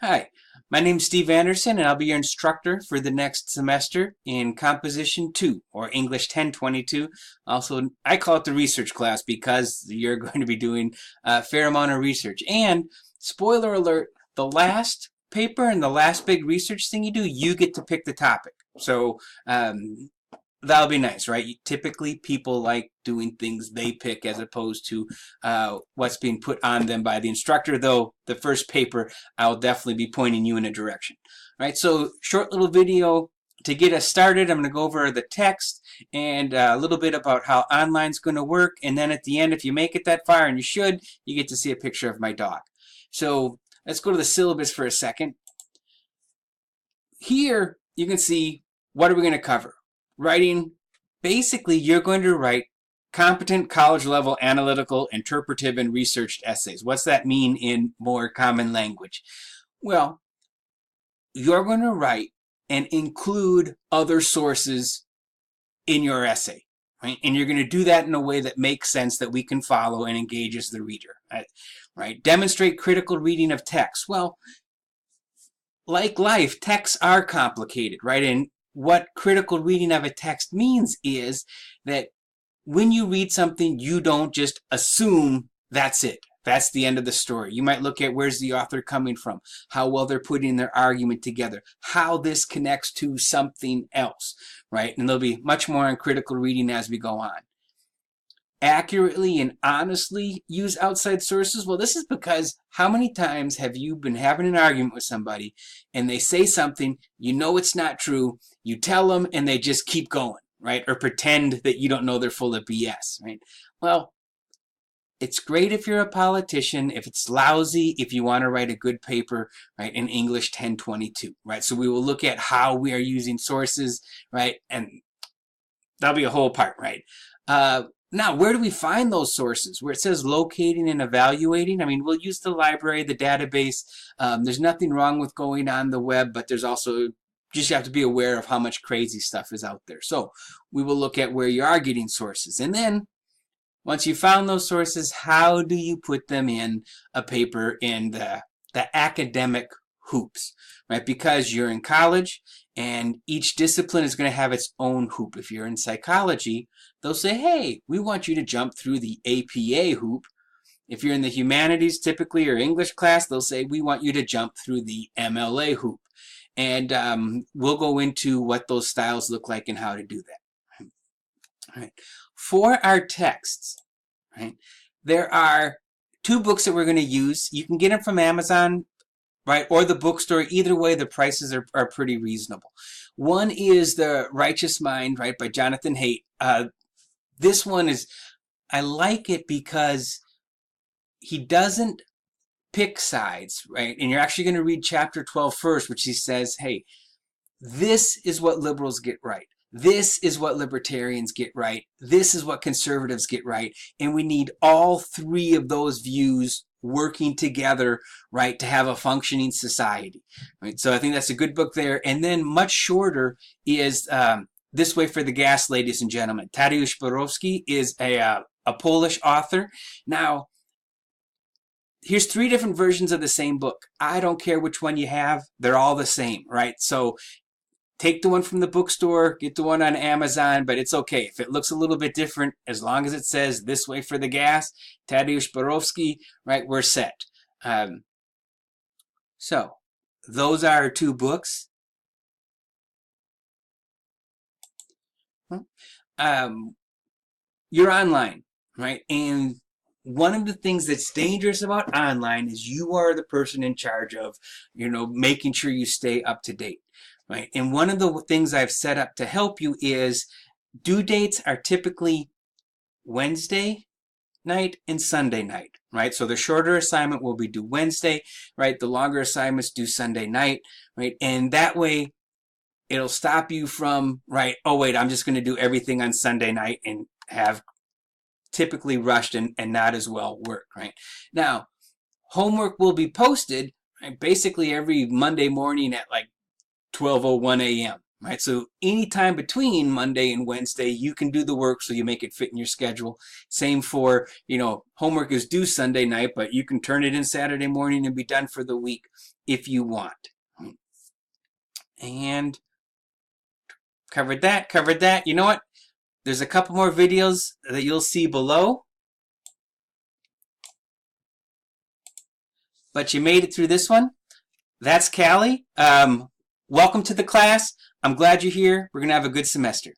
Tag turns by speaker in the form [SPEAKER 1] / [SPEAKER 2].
[SPEAKER 1] Hi, my name is Steve Anderson, and I'll be your instructor for the next semester in Composition 2, or English 1022. Also, I call it the research class because you're going to be doing a fair amount of research. And, spoiler alert, the last paper and the last big research thing you do, you get to pick the topic. So, that'll be nice, right? Typically, people like doing things they pick as opposed to what's being put on them by the instructor, though the first paper, I'll definitely be pointing you in a direction. All right, so short little video to get us started. I'm going to go over the text and a little bit about how online's going to work. And then at the end, if you make it that far, and you should, you get to see a picture of my dog. So let's go to the syllabus for a second. Here, you can see what are we going to cover. Writing, basically you're going to write competent college level analytical, interpretive, and researched essays. What's that mean in more common language? Well, you're going to write and include other sources in your essay, right? And you're going to do that in a way that makes sense, that we can follow and engages the reader, right? Demonstrate critical reading of text. Well, like life, texts are complicated, right? And what critical reading of a text means is that when you read something, you don't just assume that's it. That's the end of the story. You might look at where's the author coming from, how well they're putting their argument together, how this connects to something else, right? And there'll be much more on critical reading as we go on. Accurately and honestly use outside sources? Well, this is because how many times have you been having an argument with somebody and they say something, you know it's not true, you tell them and they just keep going, right? Or pretend that you don't know they're full of BS, right? Well, it's great if you're a politician, if it's lousy, if you want to write a good paper, right, in English 1022, right? So we will look at how we are using sources, right? And that'll be a whole part, right? Now, where do we find those sources? Where it says locating and evaluating, I mean, we'll use the library, the database. There's nothing wrong with going on the web, but there's also, just you have to be aware of how much crazy stuff is out there. So we will look at where you are getting sources. And then, once you found those sources, how do you put them in a paper in the academic hoops, right? Because you're in college and each discipline is going to have its own hoop. If you're in psychology, they'll say, hey, we want you to jump through the APA hoop. If you're in the humanities typically or English class, they'll say, we want you to jump through the MLA hoop. And we'll go into what those styles look like and how to do that. All right. For our texts, right, there are two books that we're going to use. You can get them from Amazon, right, or the bookstore. Either way, the prices are pretty reasonable. One is The Righteous Mind, right, by Jonathan Haidt. This one is, I like it because he doesn't pick sides, right? And you're actually going to read chapter 12 first, which he says, hey, this is what liberals get right. This is what libertarians get right. This is what conservatives get right. And we need all three of those views working together, right, to have a functioning society, right? So I think that's a good book there. And then much shorter is This Way for the Gas, Ladies and Gentlemen. Tadeusz Borowski is a Polish author. Now, here's three different versions of the same book. I don't care which one you have. They're all the same, right? So take the one from the bookstore, get the one on Amazon, but it's okay. If it looks a little bit different, as long as it says This Way for the Gas, Tadeusz Borowski, right, we're set. So those are our two books. You're online, right? And one of the things that's dangerous about online is you are the person in charge of, making sure you stay up to date. Right? And one of the things I've set up to help you is due dates are typically Wednesday night and Sunday night, right? So the shorter assignment will be due Wednesday, right? The longer assignments due Sunday night, right? And that way it'll stop you from, right, oh wait, I'm just going to do everything on Sunday night and have typically rushed and not as well work, right? Now, homework will be posted, right, basically every Monday morning at like 12:01 a.m., right? So anytime between Monday and Wednesday, you can do the work so you make it fit in your schedule. Same for, homework is due Sunday night, but you can turn it in Saturday morning and be done for the week if you want. And covered that. You know what? There's a couple more videos that you'll see below. But you made it through this one. That's Callie. Welcome to the class. I'm glad you're here. We're going to have a good semester.